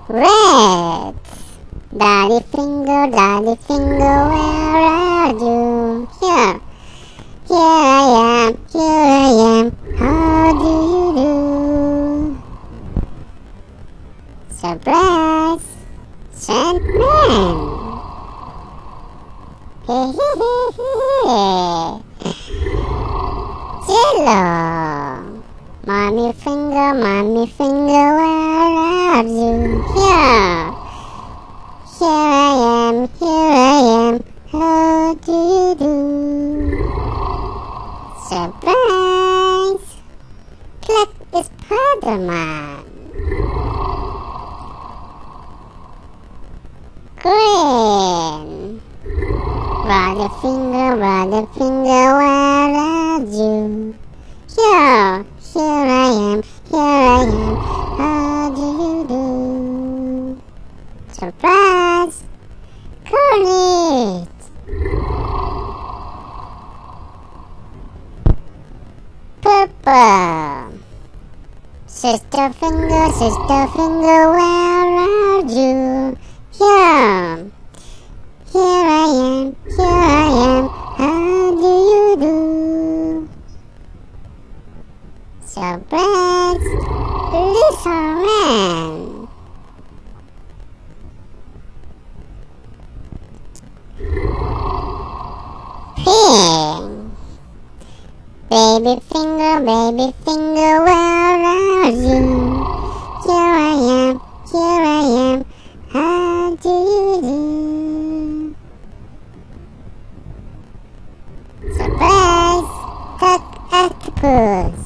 Red. Daddy finger, where are you? Here. Here I am, how do you do? Surprise, Sandman! Jello! Mommy finger, where are you? Here I am, how do you do? Surprise! Click is Spider-Man. Green. Brother finger, where are you? Here I am, how do you do? Surprise! Cornet. Purple. Sister finger, where are you? Here I am, how do you do? Surprise, little man. Pink. Baby finger, where are you? Here I am, how do you do? Surprise! Tuck octopus!